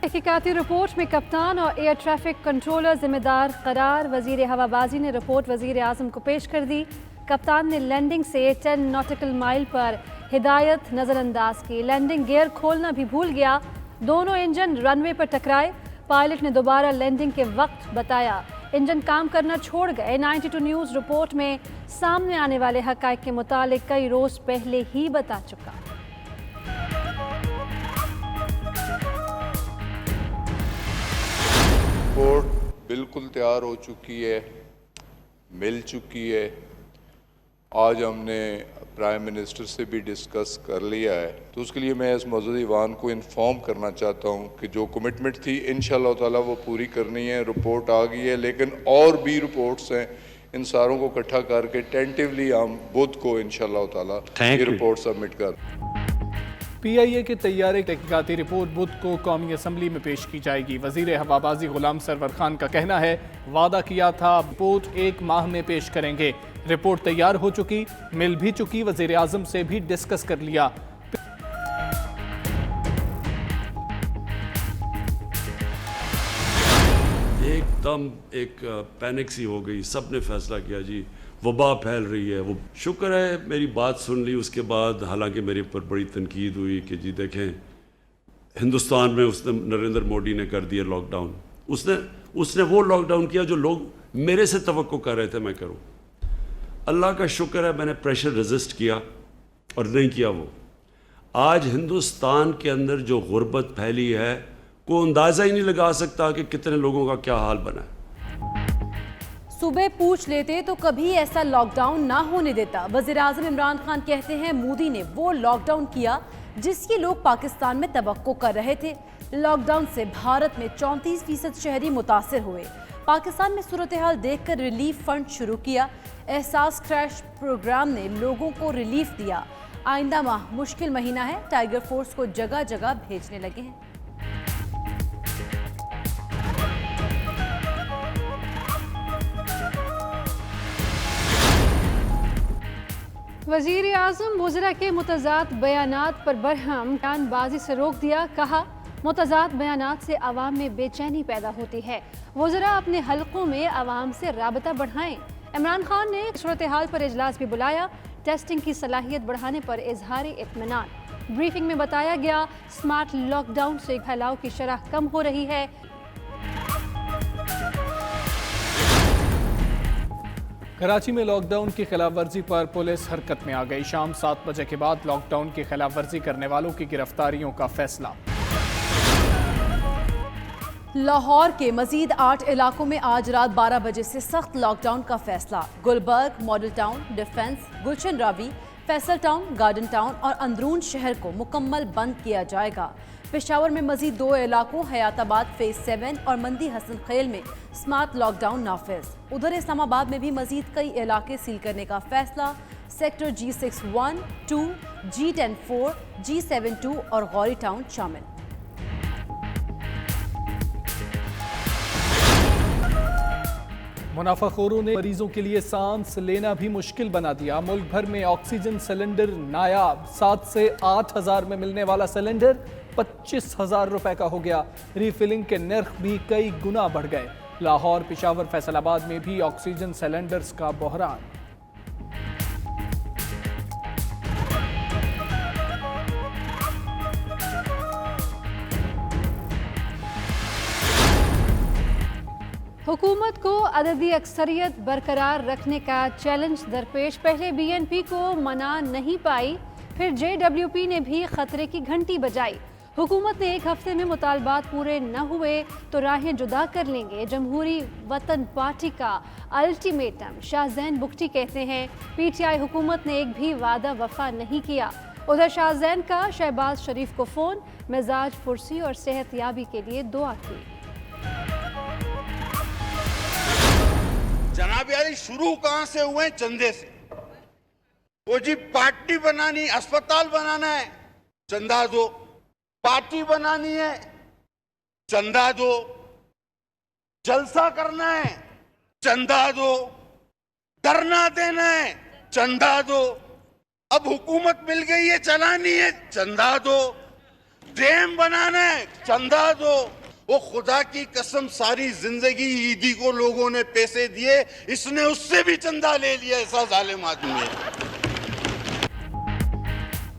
तहकीकाती report में कप्तान और एयर ट्रैफिक कंट्रोलर जिम्मेदार करार। वजीर हवाबाजी ने रिपोर्ट वजीर आजम को पेश कर दी। कप्तान ने लैंडिंग से 10 नॉटिकल माइल पर हिदायत नज़रअंदाज की। लैंडिंग गियर खोलना भी भूल गया। दोनों इंजन रनवे पर टकराए। पायलट ने दोबारा लैंडिंग के वक्त बताया। इंजन काम करना छोड़ गए। 92 न्यूज़ रिपोर्ट में सामने आने वाले हक़ाइक़ के मुतालिक कई रोज़ पहले ही बता चुका। रिपोर्ट बिल्कुल तैयार हो चुकी है, मिल चुकी है। आज हमने प्राइम मिनिस्टर से भी डिस्कस कर लिया है, तो उसके लिए मैं इस मौजूद ईवान को इन्फॉर्म करना चाहता हूँ कि जो कमिटमेंट थी इंशाअल्लाह ताला वो पूरी करनी है। रिपोर्ट आ गई है, लेकिन और भी रिपोर्ट्स हैं। इन सारों को इकट्ठा करके टेंटिवली हम बुध को इंशाअल्लाह ताला ये रिपोर्ट सबमिट कर। PIA के तैयारे तहकीकाती रिपोर्ट बुध को कौमी असम्बली में पेश की जाएगी। वजीर हवाबाजी गुलाम सरवर खान का कहना है, वादा किया था रिपोर्ट 1 माह में पेश करेंगे। रिपोर्ट तैयार हो चुकी, मिल भी चुकी, वजीर आजम से भी डिस्कस कर लिया। एकदम एक पैनिक सी हो गई। सबने फैसला किया जी वबा फैल रही है। वो शुक्र है मेरी बात सुन ली। उसके बाद हालांकि मेरे ऊपर बड़ी तनकीद हुई कि जी देखें, हिंदुस्तान में उसने नरेंद्र मोदी ने कर दिया लॉकडाउन। उसने वो लॉकडाउन किया जो लोग मेरे से तवक्को कर रहे थे मैं करूं। अल्लाह का शुक्र है मैंने प्रेशर रेजिस्ट किया और नहीं किया वो। आज हिंदुस्तान के अंदर जो गुर्बत फैली है, कोई अंदाज़ा ही नहीं लगा सकता कि कितने लोगों का क्या हाल बना है। सुबह पूछ लेते तो कभी ऐसा लॉकडाउन ना होने देता। वज़ीर आज़म इमरान खान कहते हैं, मोदी ने वो लॉकडाउन किया जिसकी लोग पाकिस्तान में तवक्को कर रहे थे। लॉकडाउन से भारत में 34% शहरी मुतासिर हुए। पाकिस्तान में सूरत हाल देखकर रिलीफ फंड शुरू किया। एहसास क्रैश प्रोग्राम ने लोगों को रिलीफ दिया। आइंदा माह मुश्किल महीना है, टाइगर फोर्स को जगह जगह भेजने लगे हैं। वज़ीर आज़म वज़रा के मुतज़ाद बयानात पर बरहम बयानबाजी से रोक दिया। कहा, मुतज़ाद बयानात से आवाम में बेचैनी पैदा होती है। वज़रा अपने हलकों में आवाम से राबता बढ़ाएं। इमरान खान ने सूरत हाल पर इजलास भी बुलाया। टेस्टिंग की सलाहियत बढ़ाने पर इजहार इत्मीनान। ब्रीफिंग में बताया गया, स्मार्ट लॉकडाउन से फैलाव की शरह कम हो रही है। कराची में लॉकडाउन की खिलाफ वर्जी पर पुलिस हरकत में आ गई। शाम 7 बजे के बाद लॉकडाउन की खिलाफ वर्जी करने वालों की गिरफ्तारियों का फैसला। लाहौर के मजीद 8 इलाकों में आज रात 12 बजे से सख्त लॉकडाउन का फैसला। Gulberg, model town, defence, Gulshan Ravi, Faisal town, garden town और अंदरून शहर को मुकम्मल बंद किया जाएगा। पेशावर में मजीद 2 इलाकों हयाताबाद फेज 7 और मंदी हसन खेल में स्मार्ट लॉकडाउन नाफिज। उधर इस्लामाबाद में भी मजीद कई इलाके सील करने का फैसला। सेक्टर G6-1, 2, G10-4, G7-2 और गौरी टाउन शामिल। मुनाफाखोरों ने मरीजों के लिए सांस लेना भी मुश्किल बना दिया। मुल्क भर में ऑक्सीजन सिलेंडर नायाब। 7 से 8 हज़ार में मिलने वाला सिलेंडर 25,000 रुपए का हो गया। रीफिलिंग के नर्ख भी कई गुना बढ़ गए। लाहौर, पेशावर, फैसलाबाद में भी ऑक्सीजन सिलेंडर्स का बहरान। हुकूमत को अददी अक्सरियत बरकरार रखने का चैलेंज दरपेश। पहले BNP को मना नहीं पाई, फिर JWP ने भी खतरे की घंटी बजाई। हुकूमत ने 1 हफ्ते में मुतालबात पूरे न हुए तो राहें जुदा कर लेंगे। जमहूरी वतन पार्टी का अल्टीमेटम। शाहजैन बुख्ती कहते हैं, PTI हुकूमत ने एक भी वादा वफा नहीं किया। उधर शाहजैन का शहबाज शरीफ को फ़ोन, मिजाज फुर्सी और सेहतयाबी के लिए दुआ की। जनाब यारी शुरू कहां से हुए? चंदे से। वो जी पार्टी बनानी, अस्पताल बनाना है, चंदा दो। पार्टी बनानी है, चंदा दो। जलसा करना है, चंदा दो। धरना देना है, चंदा दो। अब हुकूमत मिल गई है, चलानी है, चंदा दो। डैम बनाना है, चंदा दो। वो खुदा की कसम सारी जिंदगी ईदी को लोगों ने पैसे दिए, इसने उससे भी चंदा ले लिया। ऐसा जालिम आदमी है।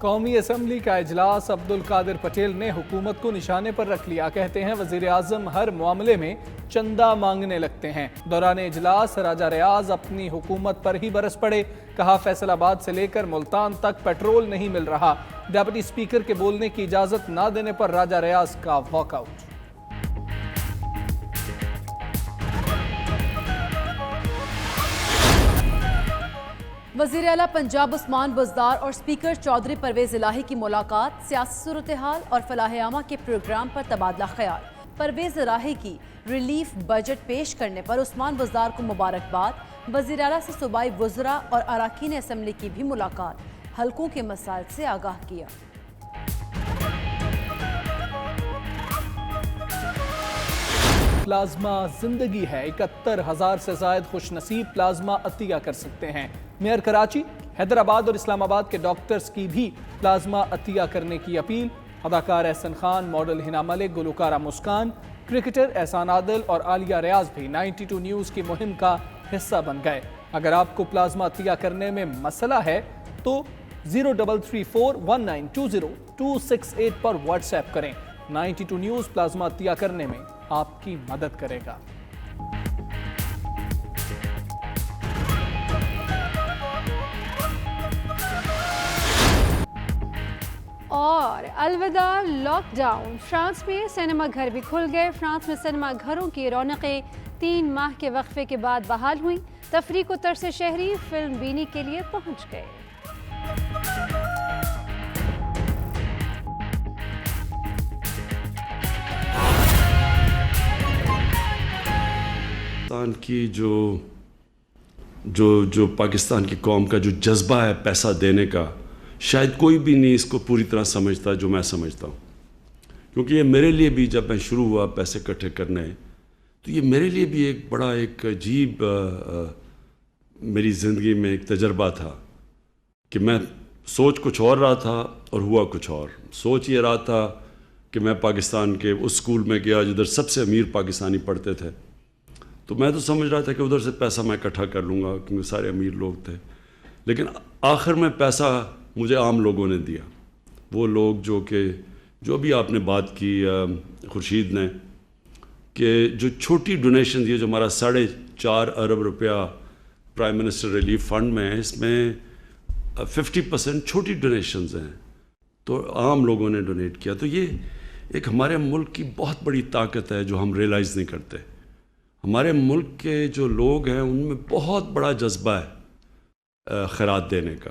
कौमी असम्बली का इजलास अब्दुल कादिर पटेल ने हुकूमत को निशाने पर रख लिया। कहते हैं वजीर आजम हर मामले में चंदा मांगने लगते हैं। दौरान इजलास राजा रियाज अपनी हुकूमत पर ही बरस पड़े। कहा फैसलाबाद से लेकर मुल्तान तक पेट्रोल नहीं मिल रहा। डिप्टी स्पीकर के बोलने की इजाजत ना देने पर राजा रियाज का वॉकआउट। वज़ीर आला पंजाब उस्मान बुज़दार और स्पीकर चौधरी परवेज़ इलाही की मुलाकात, सियासी सूरत हाल और फलाह आमा के प्रोग्राम पर तबादला ख्याल। परवेज़ इलाही की रिलीफ बजट पेश करने पर उस्मान बुज़दार को मुबारकबाद। वज़ीर आला से सूबाई वज़रा और अरकान असम्बली की भी मुलाकात, हलकों के मसाइल से आगाह किया। प्लाज्मा जिंदगी है। 71,000 से जायद खुशनसीब प्लाज्मा अतिया कर सकते हैं। मेयर कराची, हैदराबाद और इस्लामाबाद के डॉक्टर्स की भी प्लाज्मा अतिया करने की अपील। अदाकार एहसन खान, मॉडल हिना मलिक, गुलकारा मुस्कान, क्रिकेटर एहसान आदिल और आलिया रियाज भी 92 न्यूज़ की मुहिम का हिस्सा बन गए। अगर आपको प्लाज्मा अतिया करने में मसला है तो 03341920 पर व्हाट्सएप करें। 92 न्यूज़ प्लाज्मा अतिया करने में आपकी मदद करेगा। और अलविदा लॉकडाउन, फ्रांस में सिनेमा घर भी खुल गए। फ्रांस में सिनेमा घरों की रौनकें 3 माह के वक्फे के बाद बहाल हुई। तफरीह को तरसे शहरी फिल्म बीनी के लिए पहुंच गए। पाकिस्तान की जो पाकिस्तान की कौम का जो जज्बा है पैसा देने का, शायद कोई भी नहीं इसको पूरी तरह समझता जो मैं समझता हूँ। क्योंकि ये मेरे लिए भी, जब मैं शुरू हुआ पैसे इकट्ठे करने, तो ये मेरे लिए भी एक बड़ा एक अजीब मेरी ज़िंदगी में एक तजर्बा था कि मैं सोच कुछ और रहा था और हुआ कुछ और। सोच ये रहा था कि मैं पाकिस्तान के उस स्कूल में गया जिधर सबसे अमीर पाकिस्तानी पढ़ते थे, तो मैं तो समझ रहा था कि उधर से पैसा मैं इकट्ठा कर लूँगा क्योंकि सारे अमीर लोग थे। लेकिन आखिर में पैसा मुझे आम लोगों ने दिया। वो लोग जो भी आपने बात की खुर्शीद ने, कि जो छोटी डोनेशन दिए, जो हमारा 4.5 अरब रुपया प्राइम मिनिस्टर रिलीफ फंड में है, इसमें 50% छोटी डोनेशंस हैं, तो आम लोगों ने डोनेट किया। तो ये एक हमारे मुल्क की बहुत बड़ी ताकत है जो हम रियलाइज़ नहीं करते। हमारे मुल्क के जो लोग हैं उनमें बहुत बड़ा जज्बा है खैरात देने का,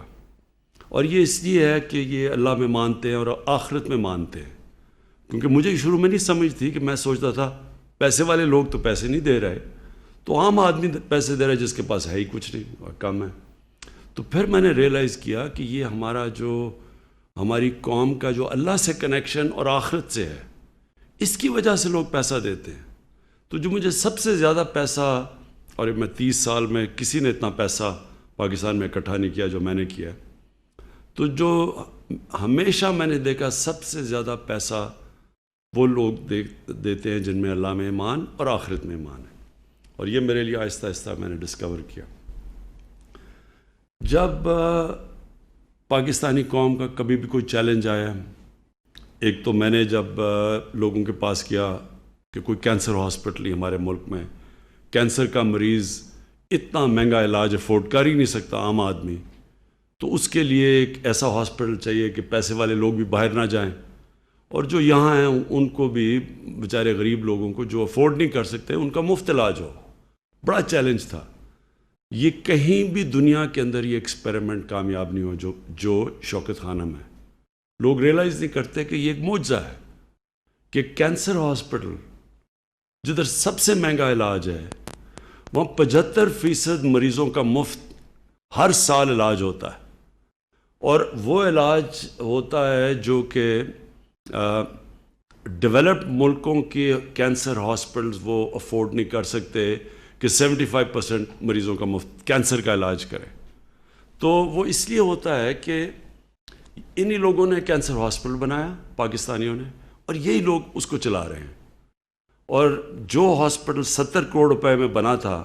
और ये इसलिए है कि ये अल्लाह में मानते हैं और आखिरत में मानते हैं। क्योंकि मुझे शुरू में नहीं समझ थी कि मैं सोचता था पैसे वाले लोग तो पैसे नहीं दे रहे, तो आम आदमी पैसे दे रहा है जिसके पास है ही कुछ नहीं और कम है। तो फिर मैंने रियलाइज़ किया कि ये हमारी कौम का जो अल्लाह से कनेक्शन और आखिरत से है, इसकी वजह से लोग पैसा देते हैं। तो जो मुझे सबसे ज़्यादा पैसा, और मैं 30 साल में किसी ने इतना पैसा पाकिस्तान में इकट्ठा नहीं किया जो मैंने किया, तो जो हमेशा मैंने देखा सबसे ज़्यादा पैसा वो लोग देते हैं जिनमें अल्लाह में ईमान और आखिरत में ईमान है। और ये मेरे लिए आहिस्ता आहिस्ता मैंने डिस्कवर किया। जब पाकिस्तानी कौम का कभी भी कोई चैलेंज आया, एक तो मैंने जब लोगों के पास किया कि कोई कैंसर हॉस्पिटल ही हमारे मुल्क में, कैंसर का मरीज़ इतना महंगा इलाज अफोर्ड कर ही नहीं सकता आम आदमी, तो उसके लिए एक ऐसा हॉस्पिटल चाहिए कि पैसे वाले लोग भी बाहर ना जाएं, और जो यहाँ हैं उनको भी, बेचारे गरीब लोगों को जो अफोर्ड नहीं कर सकते, उनका मुफ्त इलाज हो। बड़ा चैलेंज था। ये कहीं भी दुनिया के अंदर ये एक्सपेरिमेंट कामयाब नहीं हो जो शौकत खानम है। लोग रियलाइज़ नहीं करते कि ये एक मौजज़ा है कि कैंसर हॉस्पिटल जिधर सबसे महंगा इलाज है, वहाँ 75% मरीज़ों का मुफ्त हर साल इलाज होता है। और वो इलाज होता है जो कि डेवलप्ड मुल्कों के कैंसर हॉस्पिटल्स वो अफोर्ड नहीं कर सकते कि 75% मरीज़ों का मुफ्त कैंसर का इलाज करें। तो वो इसलिए होता है कि انہی لوگوں نے کینسر ہاسپٹل بنایا پاکستانیوں نے، اور یہی لوگ اس کو چلا رہے ہیں. اور جو ہاسپٹل 70 کروڑ روپے میں بنا تھا،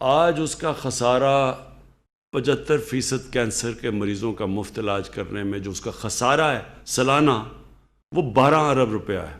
آج اس کا خسارہ 75% کینسر کے مریضوں کا مفت علاج کرنے میں جو اس کا خسارہ ہے سالانہ، وہ 12 ارب روپیہ ہے.